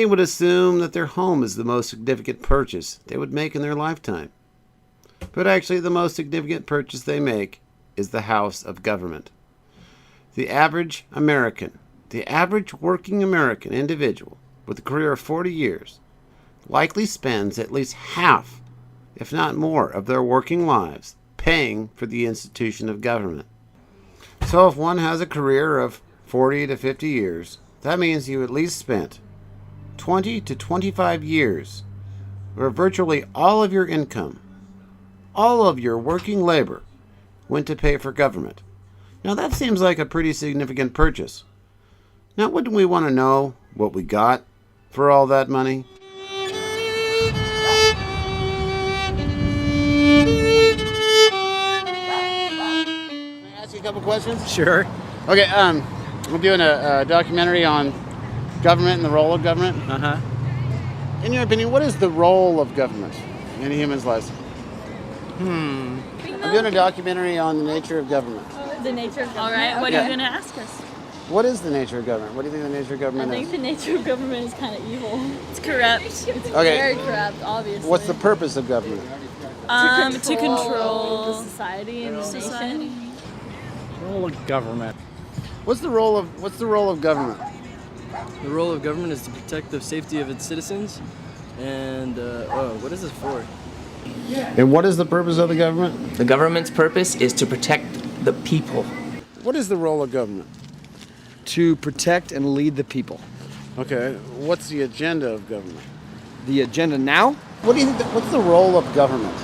Many would assume that their home is the most significant purchase they would make in their lifetime. But actually, the most significant purchase they make is the house of government. The average American, the average working American individual with a career of 40 years likely spends at least half, if not more, of their working lives paying for the institution of government. So if one has a career of 40 to 50 years, that means you at least spent 20 to 25 years where virtually all of your income, all of your working labor, went to pay for government. Now that seems like a pretty significant purchase. Now wouldn't we want to know what we got for all that money? Can I ask you a couple questions? Sure. Okay, we're doing a documentary on government and the role of government. Uh-huh. In your opinion, what is the role of government in a human's lives? I'm doing a documentary on the nature of government. The nature of government. All right, what are you going to ask us? What is the nature of government? What do you think the nature of I government think is? the nature of government is kind of evil. It's corrupt. It's Okay. very corrupt, obviously. What's the purpose of government? To control the society and the nation. Role of government. What's the role of government? The role of government is to protect the safety of its citizens, and what is this for? And what is the purpose of the government? The government's purpose is to protect the people. What is the role of government? To protect and lead the people. Okay, what's the agenda of government? The agenda now? What do you think? What's the role of government?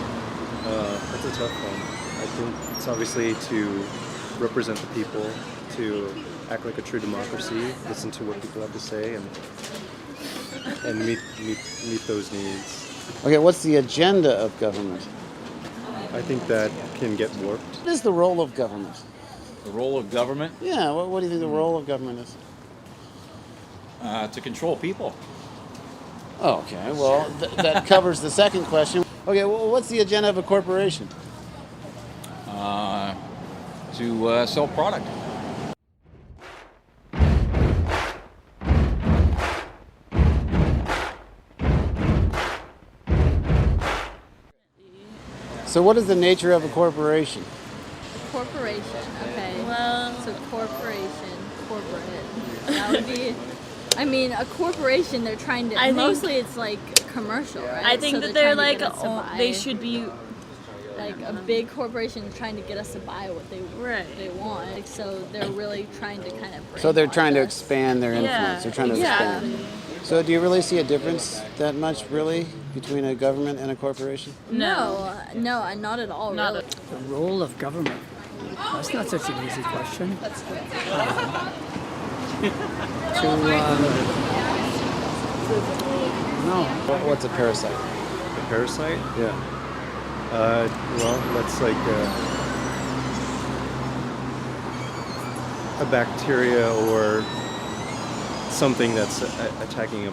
That's a tough one. I think it's obviously to represent the people, to act like a true democracy, listen to what people have to say, and meet those needs. Okay, what's the agenda of government? I think that can get warped. What is the role of government? The role of government? Yeah, what do you think the role of government is? To control people. Okay, well, that covers the second question. Okay, well, what's the agenda of a corporation? To sell product. So what is the nature of a corporation? Corporation, okay. Well, So corporation, corporate. That would be, I mean, a corporation, they're trying to, I think- mostly it's like commercial, right? I think So that they're trying like, to get us to buy, they should be, like a big corporation trying to get us to buy what they want. Like, so they're really trying to kind of So they're trying to brainwash us. expand their influence. Yeah, They're trying to exactly. expand. So do you really see a difference that much, really, between a government and a corporation? No, not at all, Not really. The role of government. That's not such an easy question. No. What's a parasite? A parasite? Yeah. Well, that's like a bacteria or something that's attacking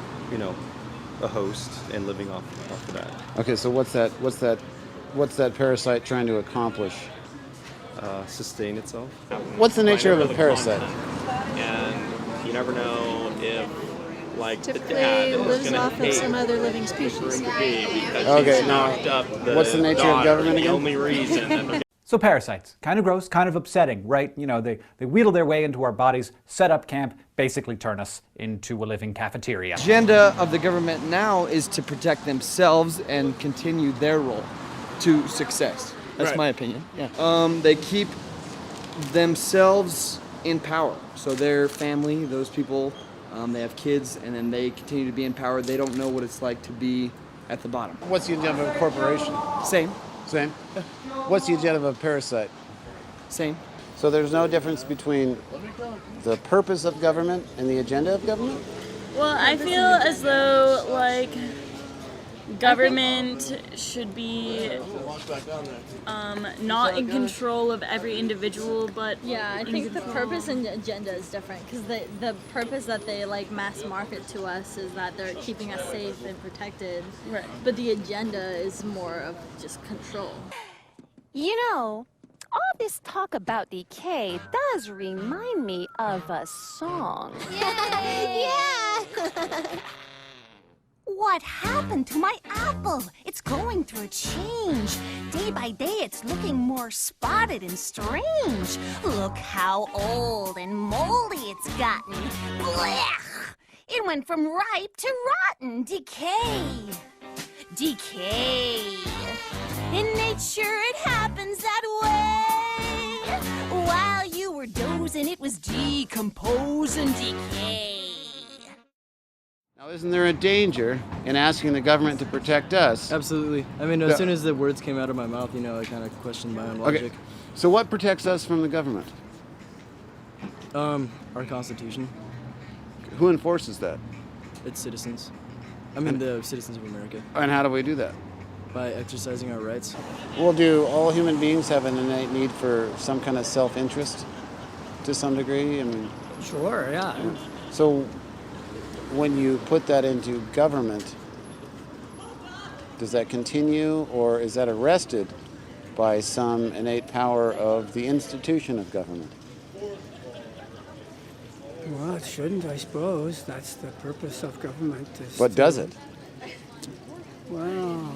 a host and living off of that. Okay, so what's that parasite trying to accomplish? Sustain itself. What's the nature of a parasite? And you never know if, like, Typically the dad is lives going off to of some hate other living species. the baby because Okay, he's now, knocked up what's the nature of daughter. government The again? only reason that they're So parasites, kind of gross, kind of upsetting, right? You know, they wheedle their way into our bodies, set up camp, basically turn us into a living cafeteria. Agenda of the government now is to protect themselves and continue their role to success. That's Right. my opinion. Yeah. They keep themselves in power. So their family, those people, they have kids, and then they continue to be in power. They don't know what it's like to be at the bottom. What's the agenda of a corporation? Same. Same. What's the agenda of a parasite? Same. So there's no difference between the purpose of government and the agenda of government? well, I feel as though, like, government should be not in control of every individual, but Yeah, I in think the control. purpose and agenda is different because the purpose that they like mass market to us is that they're keeping us safe and protected. Right. But the agenda is more of just control. You know, all this talk about decay does remind me of a song. Yeah. What happened to my apple? It's going through a change. Day by day, it's looking more spotted and strange. Look how old and moldy it's gotten. Blech! It went from ripe to rotten. Decay. Decay. In nature, it happens that way. While you were dozing, it was decomposing. Decay. Now, isn't there a danger in asking the government to protect us? Absolutely. I mean, as soon as the words came out of my mouth, I kind of questioned my own logic. Okay. So what protects us from the government? Our Constitution. Who enforces that? It's citizens. I mean, the citizens of America. And how do we do that? By exercising our rights. Well, do all human beings have an innate need for some kind of self-interest to some degree? I mean, Sure, yeah. so when you put that into government, does that continue, or is that arrested by some innate power of the institution of government? Well, it shouldn't, I suppose. That's the purpose of government. But does it? Well,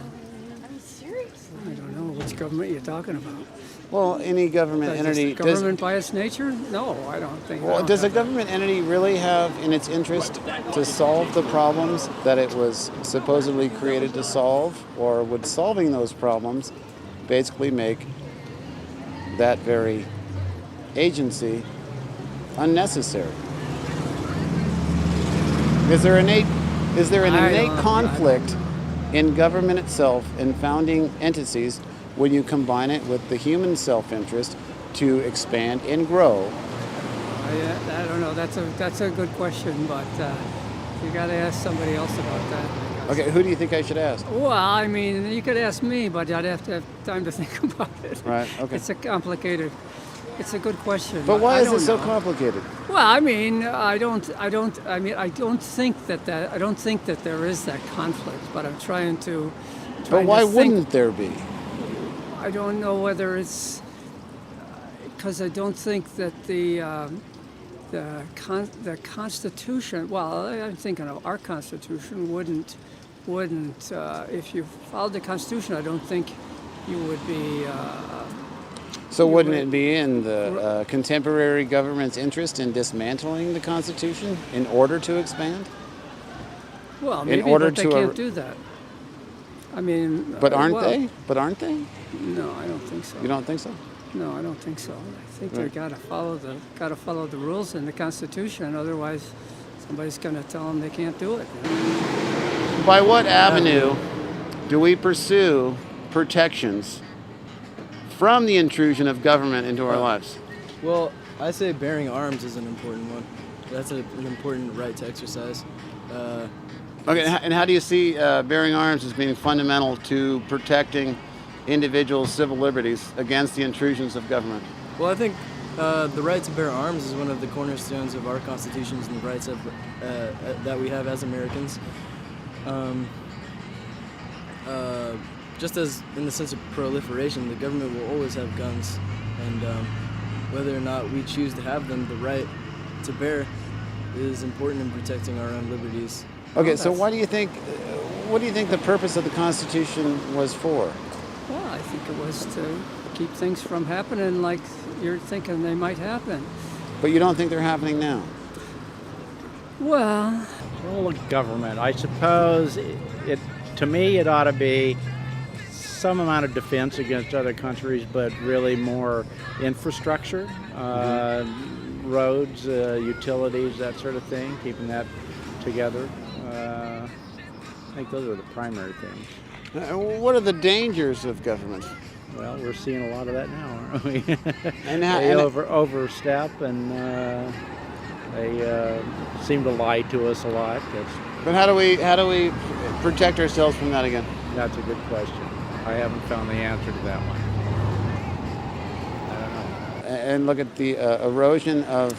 I don't know. Which government you're talking about? Well, any government entity... Government by its nature? No, I don't think. Well, does a government entity really have in its interest to solve the problems that it was supposedly created to solve? Or would solving those problems basically make that very agency unnecessary? Is there an innate conflict in government itself and founding entities when you combine it with the human self-interest to expand and grow? I don't know. That's a good question, but you got to ask somebody else about that. Okay, who do you think I should ask? Well, I mean, you could ask me, but I'd have to have time to think about it. Right. Okay. It's a good question. But why is I it so don't know. complicated? Well, I mean, I don't think that there is that conflict, but I'm trying to. But why wouldn't there be? I don't know whether it's because I don't think that the Constitution. Well, I'm thinking of our Constitution wouldn't. If you followed the Constitution, I don't think you would be. So wouldn't it be in the contemporary government's interest in dismantling the Constitution in order to expand? Well, maybe, but they can't do that. I mean. But aren't they? But aren't they? No, I don't think so. You don't think so? No, I don't think so. I think they got to follow the rules in the Constitution. Otherwise, somebody's going to tell them they can't do it. By what avenue do we pursue protections from the intrusion of government into our lives? Well, I say bearing arms is an important one. That's an important right to exercise. Okay, and how do you see bearing arms as being fundamental to protecting individuals' civil liberties against the intrusions of government? Well, I think the right to bear arms is one of the cornerstones of our constitutions and the rights that we have as Americans. Just as in the sense of proliferation, the government will always have guns, and whether or not we choose to have them, the right to bear is important in protecting our own liberties. Okay, so what do you think the purpose of the Constitution was for? Well, I think it was to keep things from happening like you're thinking they might happen. But you don't think they're happening now? Well, role of government, I suppose to me it ought to be some amount of defense against other countries, but really more infrastructure, roads, utilities, that sort of thing, keeping that together. I think those are the primary things. What are the dangers of government? Well, we're seeing a lot of that now, aren't we? They overstep, and they seem to lie to us a lot. But how do we protect ourselves from that again? That's a good question. I haven't found the answer to that one. I don't know. And look at the erosion of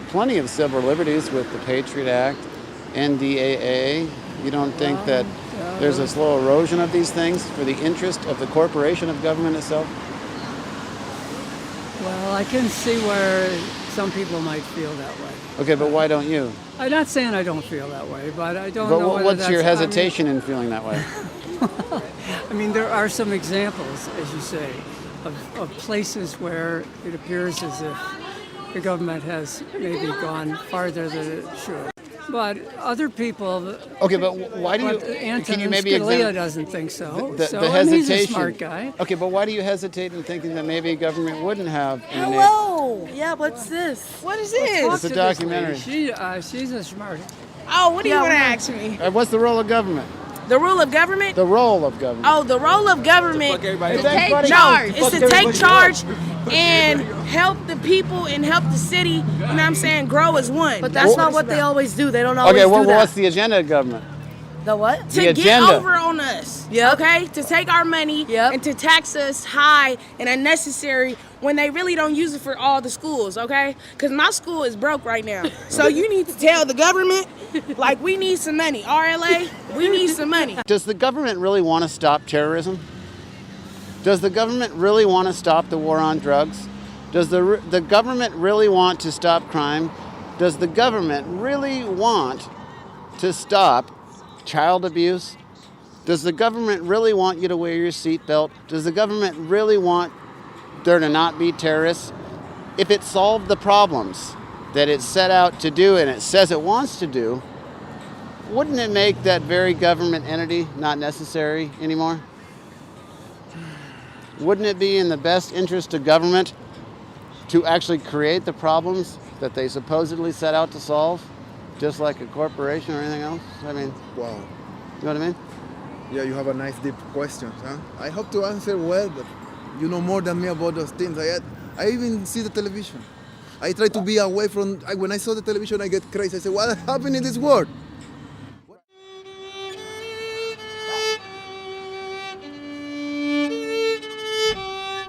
plenty of civil liberties with the Patriot Act, NDAA. You don't think that there's a slow erosion of these things for the interest of the corporation of government itself? well, I can see where some people might feel that way. Okay, but why don't you? I'm not saying I don't feel that way, but I don't But know whether what's your that's- hesitation in feeling that way? I mean, there are some examples, as you say, of places where it appears as if the government has maybe gone farther than it should. But other people. Okay, but why do you? Antonin Can you maybe Scalia examine doesn't think so. the And hesitation? he's a smart guy. Okay, but why do you hesitate in thinking that maybe government wouldn't have? Hello. Yeah, what's this? What is this? It's a documentary. She's a smart. Oh, what do you want to ask me? What's the role of government? The rule of government? The role of government. Oh, the role of government. It's to take charge and help the people and help the city. You know what I'm saying? Grow as one. But that's not what they always do. They don't always Okay, do that. what's the agenda of government? The what? To The get agenda. over on us. Okay? To take our money and to tax us high and unnecessary when they really don't use it for all the schools, okay? Because my school is broke right now. So you need to tell the government, like, we need some money. RLA, we need some money. Does the government really want to stop terrorism? Does the government really want to stop the war on drugs? Does the government really want to stop crime? Does the government really want to stop child abuse? Does the government really want you to wear your seatbelt? Does the government really want there to not be terrorists? If it solved the problems that it set out to do and it says it wants to do, wouldn't it make that very government entity not necessary anymore? Wouldn't it be in the best interest of government to actually create the problems that they supposedly set out to solve, just like a corporation or anything else? I mean, wow. You know what I mean? Yeah, you have a nice deep question, huh? I hope to answer well, but you know more than me about those things. I even see the television. I try to be away from. When I saw the television, I get crazy. I say, what happened in this world?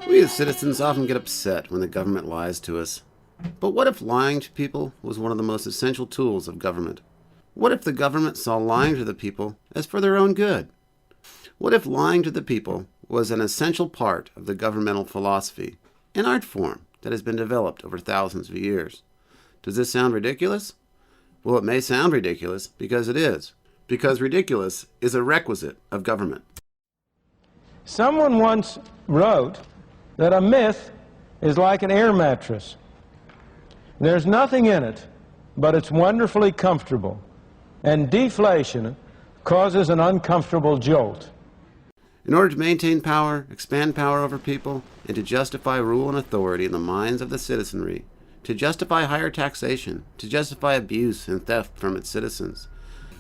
We as citizens often get upset when the government lies to us. But what if lying to people was one of the most essential tools of government? What if the government saw lying to the people as for their own good? What if lying to the people was an essential part of the governmental philosophy, an art form that has been developed over thousands of years? Does this sound ridiculous? Well, it may sound ridiculous because it is. Because ridiculous is a requisite of government. Someone once wrote that a myth is like an air mattress. There's nothing in it, but it's wonderfully comfortable, and deflation causes an uncomfortable jolt. In order to maintain power, expand power over people, and to justify rule and authority in the minds of the citizenry, to justify higher taxation, to justify abuse and theft from its citizens,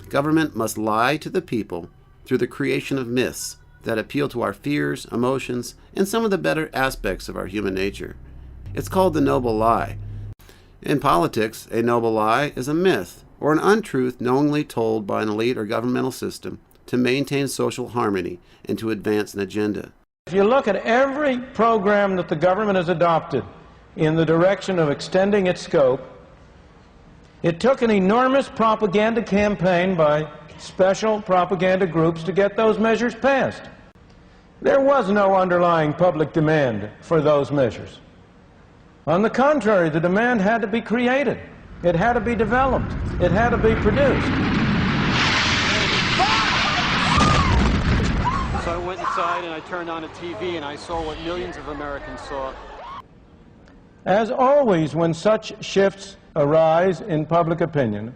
government must lie to the people through the creation of myths that appeal to our fears, emotions, and some of the better aspects of our human nature. It's called the noble lie. In politics, a noble lie is a myth or an untruth knowingly told by an elite or governmental system to maintain social harmony and to advance an agenda. If you look at every program that the government has adopted in the direction of extending its scope, it took an enormous propaganda campaign by special propaganda groups to get those measures passed. There was no underlying public demand for those measures. On the contrary, the demand had to be created. It had to be developed. It had to be produced. So I went inside and I turned on a TV and I saw what millions of Americans saw. As always, when such shifts arise in public opinion,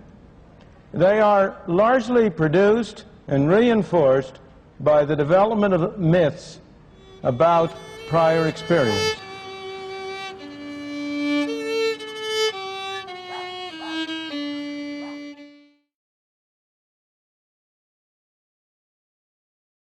they are largely produced and reinforced by the development of myths about prior experience.